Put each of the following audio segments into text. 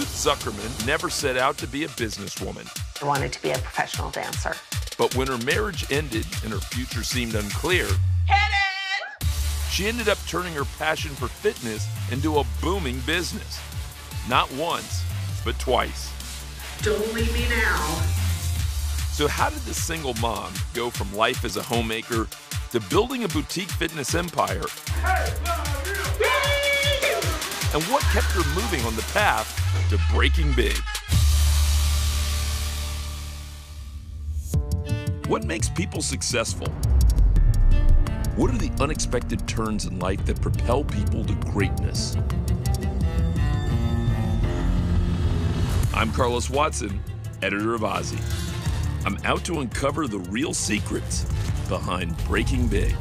Ruth Zukerman never set out to be a businesswoman. I wanted to be a professional dancer. But when her marriage ended and her future seemed unclear, she ended up turning her passion for fitness into a booming business. Not once, but twice. Don't leave me now. So how did the single mom go from life as a homemaker to building a boutique fitness empire? And what kept her moving on the path to breaking big? What makes people successful? What are the unexpected turns in life that propel people to greatness? I'm Carlos Watson, editor of OZY. I'm out to uncover the real secrets behind breaking big.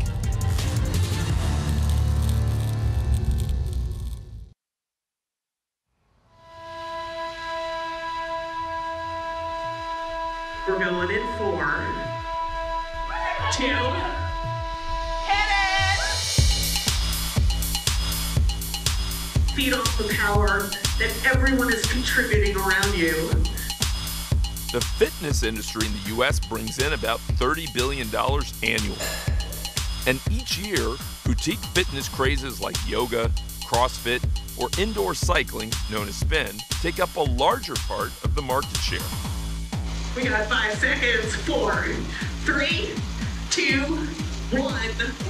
We're going in 4, 2, feed off the power that everyone is contributing around you. The fitness industry in the U.S. brings in about $30 billion annually. And each year, boutique fitness crazes like yoga, CrossFit, or indoor cycling, known as spin, take up a larger part of the market share. We got 5 seconds. 4, 3, 2, 1.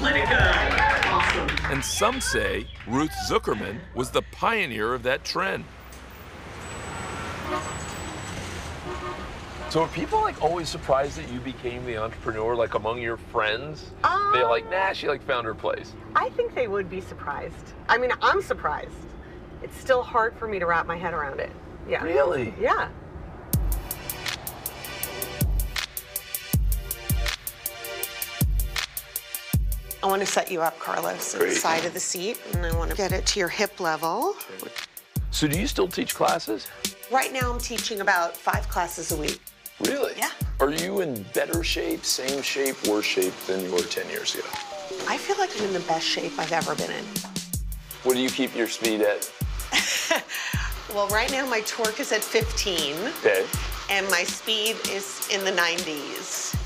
Let it go. Awesome. And some say Ruth Zukerman was the pioneer of that trend. So are people like always surprised that you became the entrepreneur, like among your friends? They're like, nah, she like found her place. I think they would be surprised. I mean, I'm surprised. It's still hard for me to wrap my head around it. Yeah. Really? Yeah. I want to set you up, Carlos, at the side of the seat, and I want to get it to your hip level. So do you still teach classes? Right now, I'm teaching about 5 classes a week. Really? Yeah. Are you in better shape, same shape, worse shape than you were 10 years ago? I feel like I'm in the best shape I've ever been in. What do you keep your speed at? Well, right now, my torque is at 15. Okay. And my speed is in the 90s.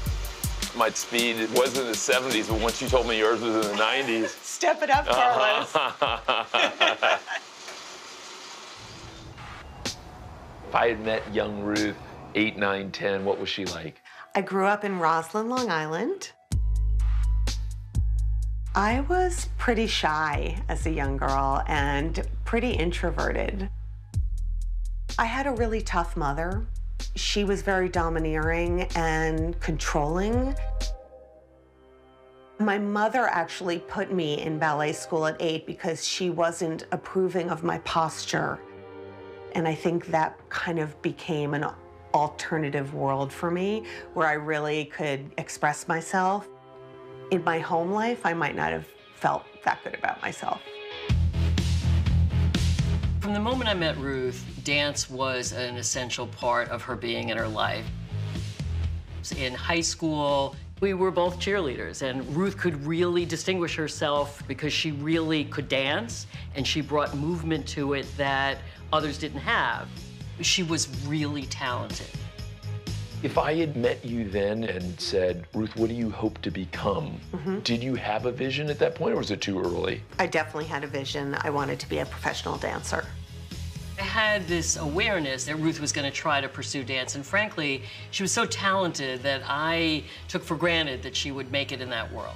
My speed, it was in the 70s, but once you told me yours was in the 90s. Step it up, Carlos. If I had met young Ruth, 8, 9, 10, what was she like? I grew up in Roslyn, Long Island. I was pretty shy as a young girl and pretty introverted. I had a really tough mother. She was very domineering and controlling. My mother actually put me in ballet school at 8 because she wasn't approving of my posture. And I think that kind of became an alternative world for me where I really could express myself. In my home life, I might not have felt that good about myself. From the moment I met Ruth, dance was an essential part of her being in her life. In high school, we were both cheerleaders, and Ruth could really distinguish herself because she really could dance, and she brought movement to it that others didn't have. She was really talented. If I had met you then and said, Ruth, what do you hope to become? Did you have a vision at that point, or was it too early? I definitely had a vision. I wanted to be a professional dancer. I had this awareness that Ruth was going to try to pursue dance, and frankly, she was so talented that I took for granted that she would make it in that world.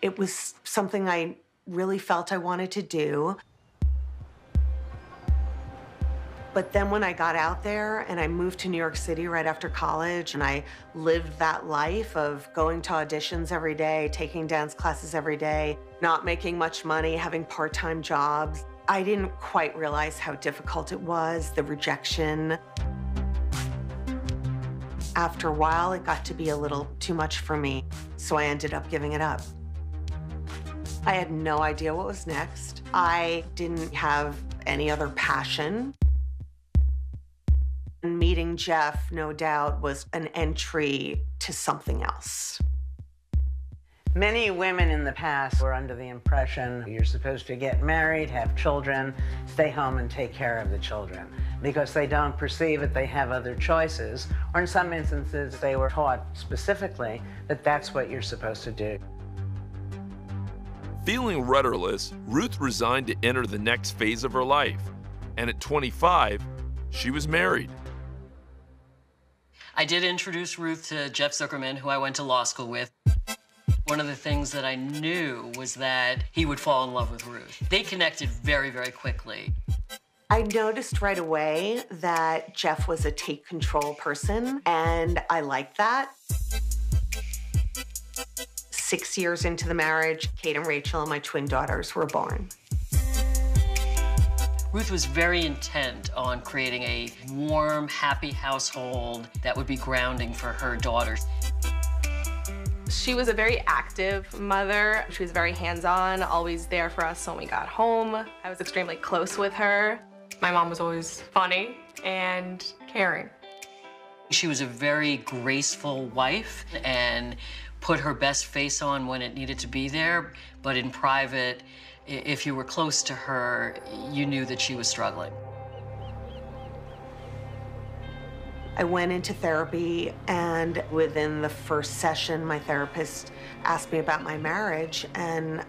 It was something I really felt I wanted to do. But then when I got out there and I moved to New York City right after college and I lived that life of going to auditions every day, taking dance classes every day, not making much money, having part-time jobs, I didn't quite realize how difficult it was, the rejection. After a while, it got to be a little too much for me, so I ended up giving it up. I had no idea what was next. I didn't have any other passion. Meeting Jeff, no doubt, was an entry to something else. Many women in the past were under the impression you're supposed to get married, have children, stay home and take care of the children, because they don't perceive that they have other choices, or in some instances they were taught specifically that that's what you're supposed to do. Feeling rudderless, Ruth resigned to enter the next phase of her life. And at 25, she was married. I did introduce Ruth to Jeff Zukerman, who I went to law school with. One of the things that I knew was that he would fall in love with Ruth. They connected very, very quickly. I noticed right away that Jeff was a take control person, and I liked that. 6 years into the marriage, Kate and Rachel and my twin daughters were born. Ruth was very intent on creating a warm, happy household that would be grounding for her daughters. She was a very active mother. She was very hands-on, always there for us when we got home. I was extremely close with her. My mom was always funny and caring. She was a very graceful wife and put her best face on when it needed to be there, but in private, if you were close to her, you knew that she was struggling. I went into therapy, and within the first session, my therapist asked me about my marriage, and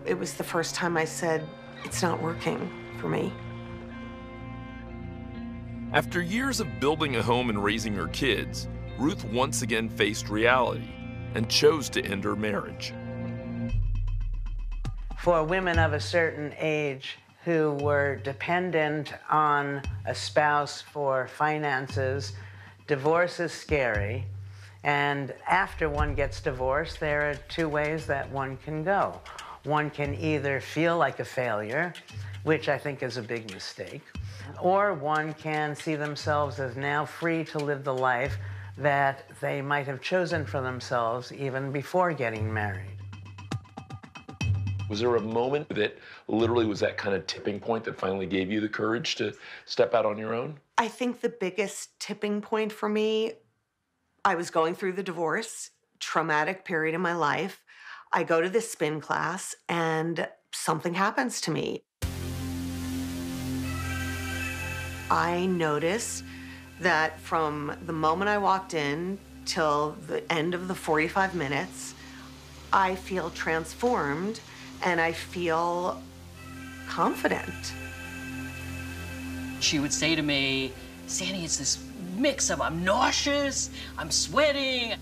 it was the first time I said, it's not working for me. After years of building a home and raising her kids, Ruth once again faced reality and chose to end her marriage. For women of a certain age who were dependent on a spouse for finances, divorce is scary, and after one gets divorced, there are two ways that one can go. One can either feel like a failure, which I think is a big mistake, or one can see themselves as now free to live the life that they might have chosen for themselves even before getting married. Was there a moment that literally was that kind of tipping point that finally gave you the courage to step out on your own? I think the biggest tipping point for me, I was going through the divorce, traumatic period in my life. I go to this spin class and something happens to me. I notice that from the moment I walked in till the end of the 45 minutes, I feel transformed and I feel confident. She would say to me, Sandy, it's this mix of I'm nauseous, I'm sweating.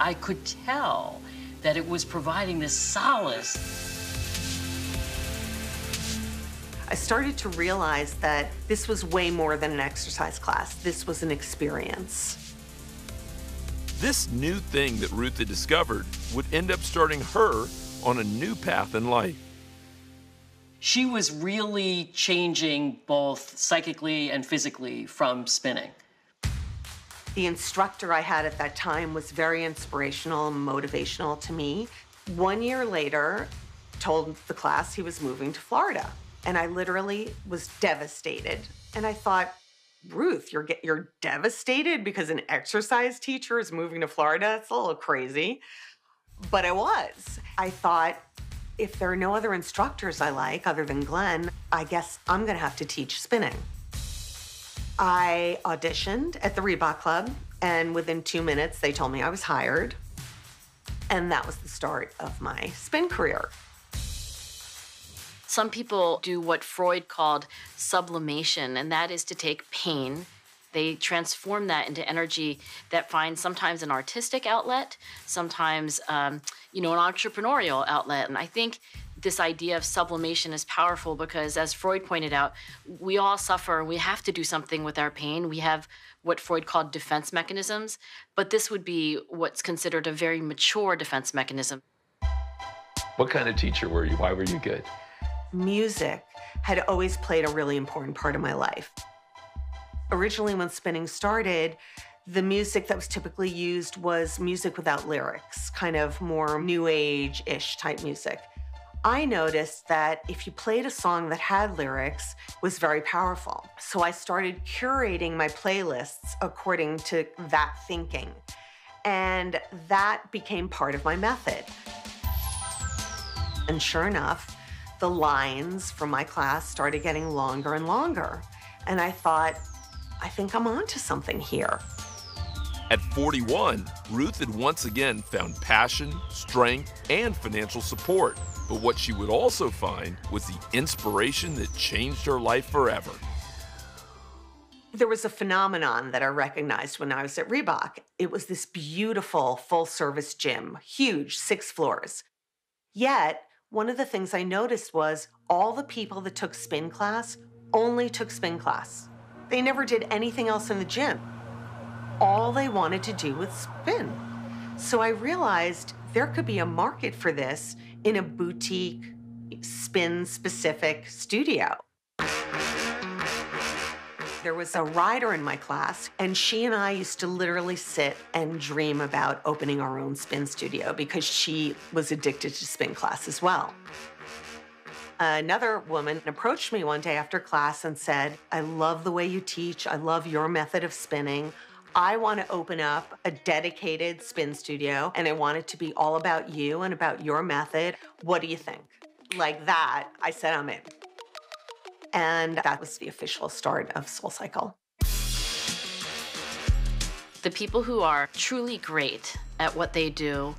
I could tell that it was providing this solace. I started to realize that this was way more than an exercise class. This was an experience. This new thing that Ruth had discovered would end up starting her on a new path in life. She was really changing both psychically and physically from spinning. The instructor I had at that time was very inspirational and motivational to me. 1 year later, told the class he was moving to Florida. And I literally was devastated. And I thought, Ruth, you're devastated because an exercise teacher is moving to Florida? It's a little crazy. But I was. I thought, if there are no other instructors I like other than Glenn, I guess I'm gonna have to teach spinning. I auditioned at the Reebok Club, and within 2 minutes, they told me I was hired. And that was the start of my spin career. Some people do what Freud called sublimation, and that is to take pain. They transform that into energy that finds sometimes an artistic outlet, sometimes, an entrepreneurial outlet. And I think this idea of sublimation is powerful because, as Freud pointed out, we all suffer. We have to do something with our pain. We have what Freud called defense mechanisms, but this would be what's considered a very mature defense mechanism. What kind of teacher were you? Why were you good? Music had always played a really important part of my life. Originally, when spinning started, the music that was typically used was music without lyrics, kind of more new age-ish type music. I noticed that if you played a song that had lyrics, it was very powerful. So I started curating my playlists according to that thinking. And that became part of my method. And sure enough, the lines from my class started getting longer and longer. And I thought, I think I'm onto something here. At 41, Ruth had once again found passion, strength, and financial support. But what she would also find was the inspiration that changed her life forever. There was a phenomenon that I recognized when I was at Reebok. It was this beautiful full-service gym, huge, 6 floors. Yet, one of the things I noticed was all the people that took spin class only took spin class. They never did anything else in the gym. All they wanted to do was spin. So I realized there could be a market for this in a boutique, spin-specific studio. There was a rider in my class, and she and I used to literally sit and dream about opening our own spin studio because she was addicted to spin class as well. Another woman approached me one day after class and said, I love the way you teach. I love your method of spinning. I want to open up a dedicated spin studio, and I want it to be all about you and about your method. What do you think? Like that, I said, I'm in. And that was the official start of SoulCycle. The people who are truly great at what they do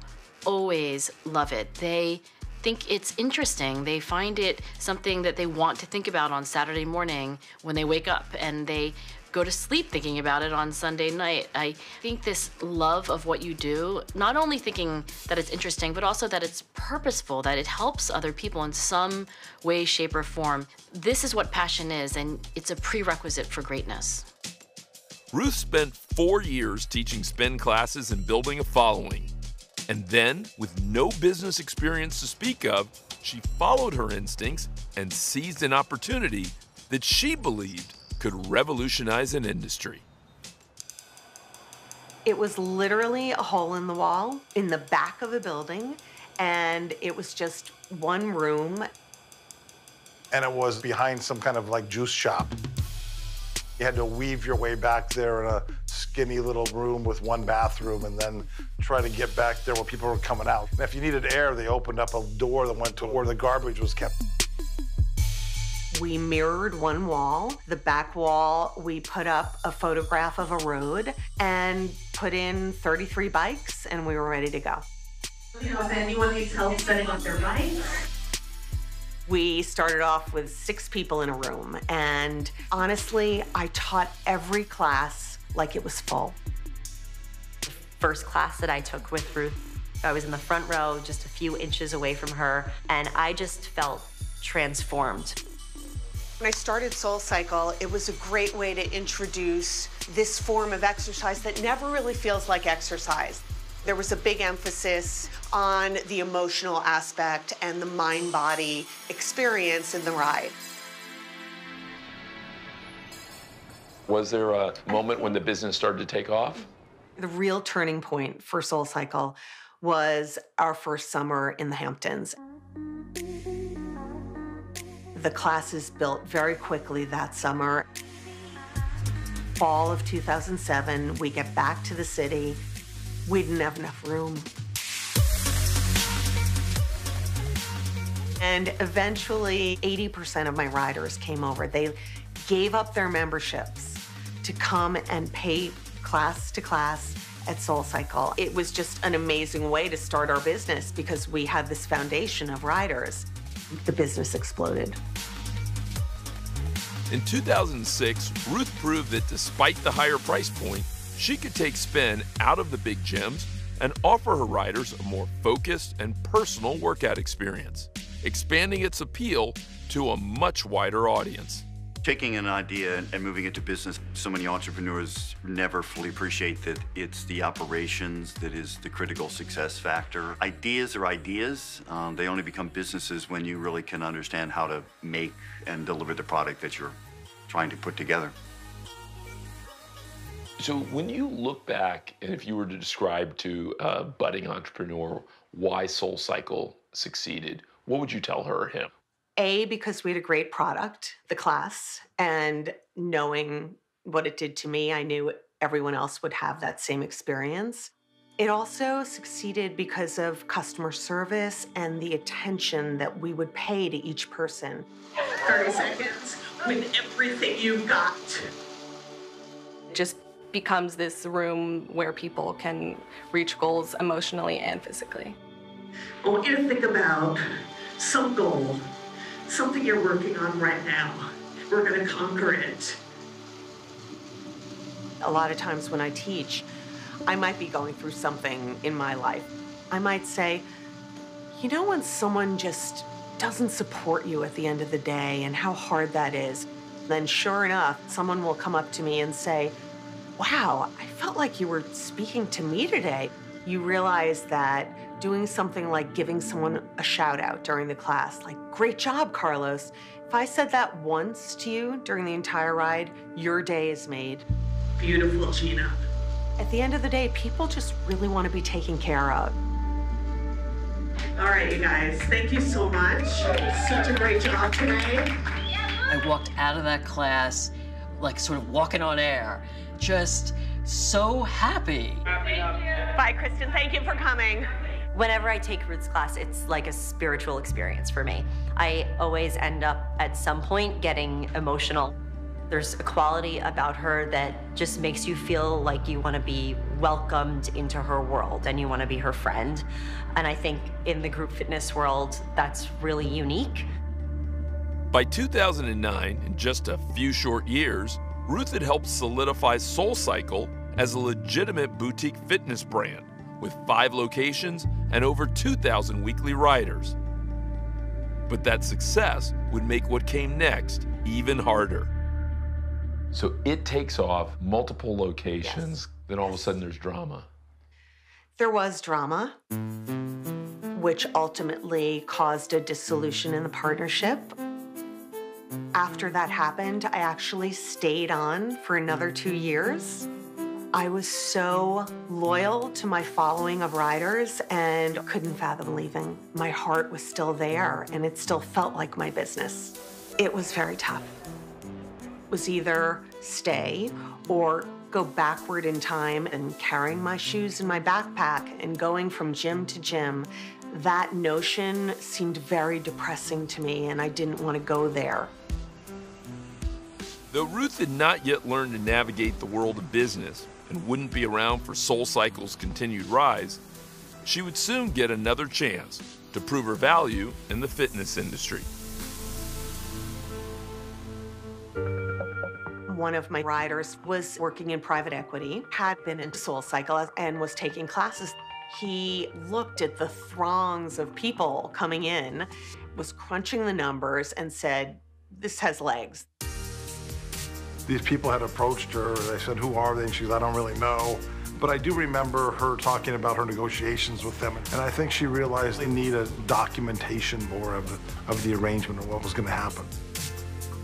always love it. They think it's interesting. They find it something that they want to think about on Saturday morning when they wake up, and they go to sleep thinking about it on Sunday night. I think this love of what you do, not only thinking that it's interesting, but also that it's purposeful, that it helps other people in some way, shape, or form. This is what passion is, and it's a prerequisite for greatness. Ruth spent 4 years teaching spin classes and building a following. And then, with no business experience to speak of, she followed her instincts and seized an opportunity that she believed could revolutionize an industry. It was literally a hole in the wall in the back of a building, and it was just one room. And it was behind some kind of like juice shop. You had to weave your way back there in a skinny little room with one bathroom and then try to get back there where people were coming out. And if you needed air, they opened up a door that went to where the garbage was kept. We mirrored one wall. The back wall, we put up a photograph of a road and put in 33 bikes, and we were ready to go. You know, if anyone needs help setting up their bikes. We started off with 6 people in a room, and honestly, I taught every class like it was full. The first class that I took with Ruth, I was in the front row, just a few inches away from her, and I just felt transformed. When I started SoulCycle, it was a great way to introduce this form of exercise that never really feels like exercise. There was a big emphasis on the emotional aspect and the mind-body experience in the ride. Was there a moment when the business started to take off? The real turning point for SoulCycle was our first summer in the Hamptons. The classes built very quickly that summer. Fall of 2007, we get back to the city. We didn't have enough room. And eventually, 80% of my riders came over. They gave up their memberships to come and pay class to class at SoulCycle. It was just an amazing way to start our business because we had this foundation of riders. The business exploded. In 2006, Ruth proved that despite the higher price point, she could take spin out of the big gyms and offer her riders a more focused and personal workout experience, expanding its appeal to a much wider audience. Taking an idea and moving it to business, so many entrepreneurs never fully appreciate that it's the operations that is the critical success factor. Ideas are ideas. They only become businesses when you really can understand how to make and deliver the product that you're trying to put together. So when you look back, and if you were to describe to a budding entrepreneur why SoulCycle succeeded, what would you tell her or him? A, because we had a great product, the class, and knowing what it did to me, I knew everyone else would have that same experience. It also succeeded because of customer service and the attention that we would pay to each person. 30 seconds with everything you've got. It just becomes this room where people can reach goals emotionally and physically. I want you to think about some goal, something you're working on right now. We're going to conquer it. A lot of times when I teach, I might be going through something in my life. I might say, you know when someone just doesn't support you at the end of the day and how hard that is? Then sure enough, someone will come up to me and say, wow, I felt like you were speaking to me today. You realize that doing something like giving someone a shout out during the class, like, great job, Carlos. If I said that once to you during the entire ride, your day is made. Beautiful, Gina. At the end of the day, people just really want to be taken care of. All right, you guys, thank you so much. Such a great job today. I walked out of that class like sort of walking on air, just so happy. Bye, Kristen. Thank you for coming. Whenever I take Ruth's class, it's like a spiritual experience for me. I always end up at some point getting emotional. There's a quality about her that just makes you feel like you want to be welcomed into her world and you want to be her friend. And I think in the group fitness world, that's really unique. By 2009, in just a few short years, Ruth had helped solidify SoulCycle as a legitimate boutique fitness brand with 5 locations and over 2,000 weekly riders. But that success would make what came next even harder. So it takes off, multiple locations, then all of a sudden there's drama. There was drama, which ultimately caused a dissolution in the partnership. After that happened, I actually stayed on for another 2 years. I was so loyal to my following of riders and couldn't fathom leaving. My heart was still there and it still felt like my business. It was very tough. It was either stay or go backward in time, and carrying my shoes in my backpack and going from gym to gym. That notion seemed very depressing to me and I didn't want to go there. Though Ruth had not yet learned to navigate the world of business and wouldn't be around for SoulCycle's continued rise, she would soon get another chance to prove her value in the fitness industry. One of my riders was working in private equity, had been into SoulCycle and was taking classes. He looked at the throngs of people coming in, was crunching the numbers and said, this has legs. These people had approached her. They said, who are they? And she goes, I don't really know. But I do remember her talking about her negotiations with them. And I think she realized they need a documentation more of the arrangement and what was going to happen.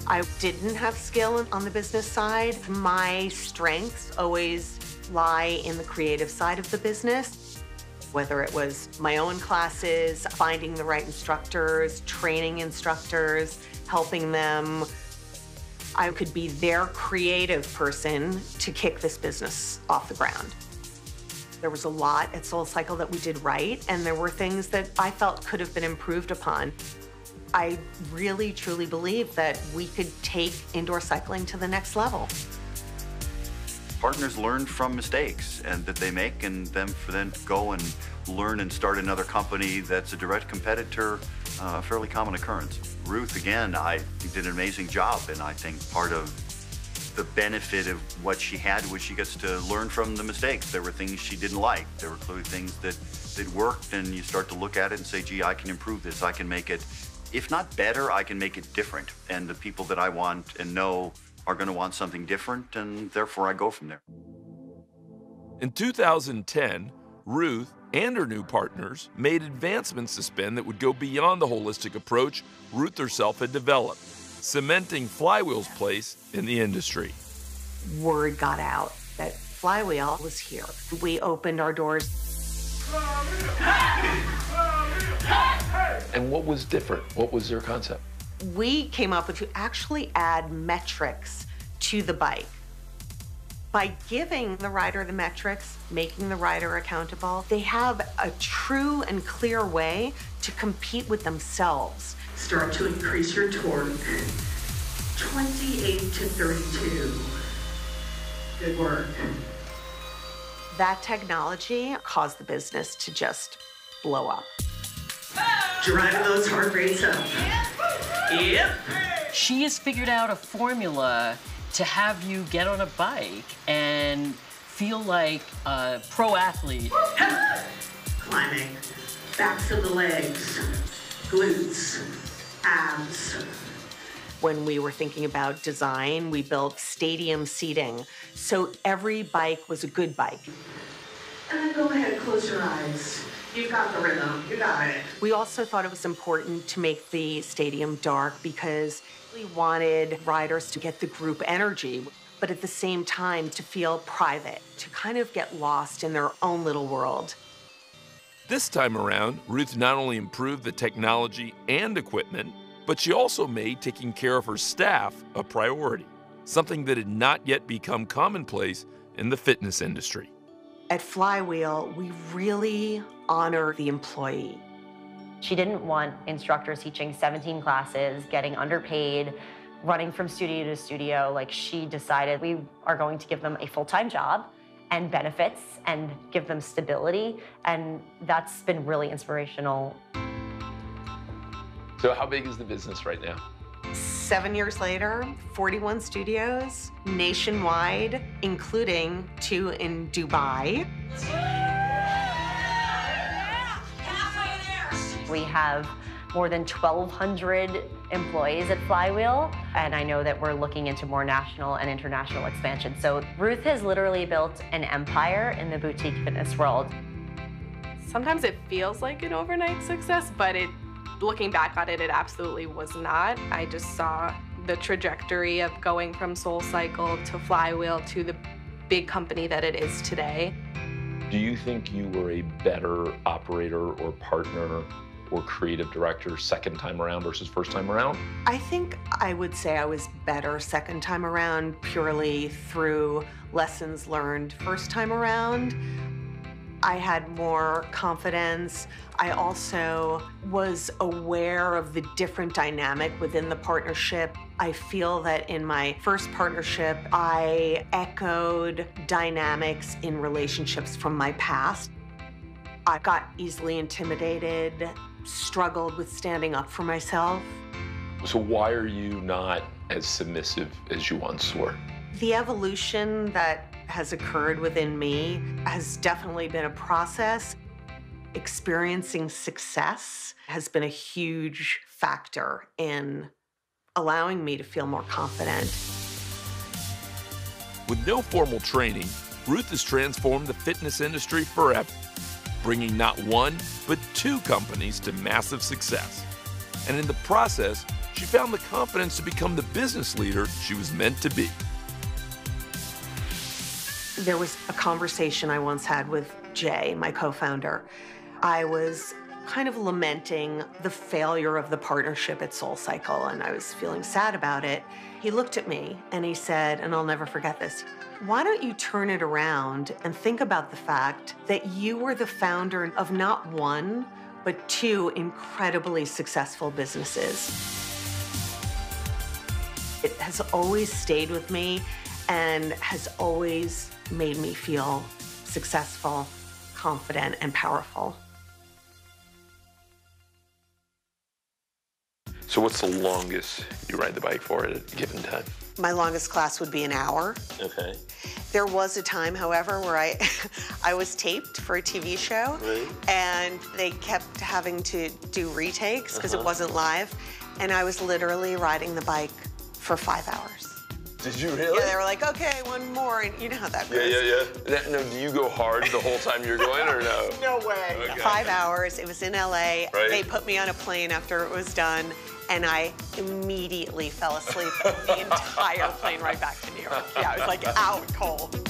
I didn't have skill on the business side. My strengths always lie in the creative side of the business, whether it was my own classes, finding the right instructors, training instructors, helping them. I could be their creative person to kick this business off the ground. There was a lot at SoulCycle that we did right, and there were things that I felt could have been improved upon. I really, truly believe that we could take indoor cycling to the next level. Partners learn from mistakes and that they make, and them for them to go and learn and start another company that's a direct competitor, a fairly common occurrence. Ruth, again, I think did an amazing job, and I think part of the benefit of what she had was she gets to learn from the mistakes. There were things she didn't like. There were clearly things that worked, and you start to look at it and say, gee, I can improve this. I can make it, if not better, I can make it different. And the people that I want and know are going to want something different, and therefore I go from there. In 2010, Ruth and her new partners made advancements to spin that would go beyond the holistic approach Ruth herself had developed, cementing Flywheel's place in the industry. Word got out that Flywheel was here. We opened our doors. And what was different? What was their concept? We came up with to actually add metrics to the bike. By giving the rider the metrics, making the rider accountable, they have a true and clear way to compete with themselves. Start to increase your torque. 28 to 32. Good work. That technology caused the business to just blow up. Driving those heart rates up. Yep. She has figured out a formula to have you get on a bike and feel like a pro athlete. Climbing. Backs of the legs. Glutes. Abs. When we were thinking about design, we built stadium seating, so every bike was a good bike. And then go ahead, close your eyes. You've got the rhythm, you got it. We also thought it was important to make the stadium dark because we wanted riders to get the group energy, but at the same time to feel private, to kind of get lost in their own little world. This time around, Ruth not only improved the technology and equipment, but she also made taking care of her staff a priority, something that had not yet become commonplace in the fitness industry. At Flywheel, we really honor the employee. She didn't want instructors teaching 17 classes, getting underpaid, running from studio to studio. Like, she decided we are going to give them a full-time job and benefits and give them stability, and that's been really inspirational. So how big is the business right now? 7 years later, 41 studios nationwide, including 2 in Dubai. We have more than 1,200 employees at Flywheel, and I know that we're looking into more national and international expansion. So Ruth has literally built an empire in the boutique fitness world. Sometimes it feels like an overnight success, but looking back on it, it absolutely was not. I just saw the trajectory of going from SoulCycle to Flywheel to the big company that it is today. Do you think you were a better operator or partner or creative director second time around versus first time around? I think I would say I was better second time around purely through lessons learned first time around. I had more confidence. I also was aware of the different dynamic within the partnership. I feel that in my first partnership, I echoed dynamics in relationships from my past. I got easily intimidated, struggled with standing up for myself. So why are you not as submissive as you once were? The evolution that has occurred within me has definitely been a process. Experiencing success has been a huge factor in allowing me to feel more confident. With no formal training, Ruth has transformed the fitness industry forever, bringing not one, but 2 companies to massive success. And in the process, she found the confidence to become the business leader she was meant to be. There was a conversation I once had with Jay, my co-founder. I was kind of lamenting the failure of the partnership at SoulCycle, and I was feeling sad about it. He looked at me and he said, and I'll never forget this, why don't you turn it around and think about the fact that you were the founder of not 1, but 2 incredibly successful businesses. It has always stayed with me and has always made me feel successful, confident, and powerful. So what's the longest you ride the bike for at a given time? My longest class would be an hour. Okay. There was a time, however, where I was taped for a TV show, Right. and they kept having to do retakes because it wasn't live, and I was literally riding the bike for 5 hours. Did you really? Yeah, they were like, okay, one more, and you know how that goes. Yeah. No, do you go hard the whole time you're going, or no? No way. Okay. 5 hours, it was in LA. Right. They put me on a plane after it was done, and I immediately fell asleep the entire plane ride back to New York. Yeah, I was like out cold.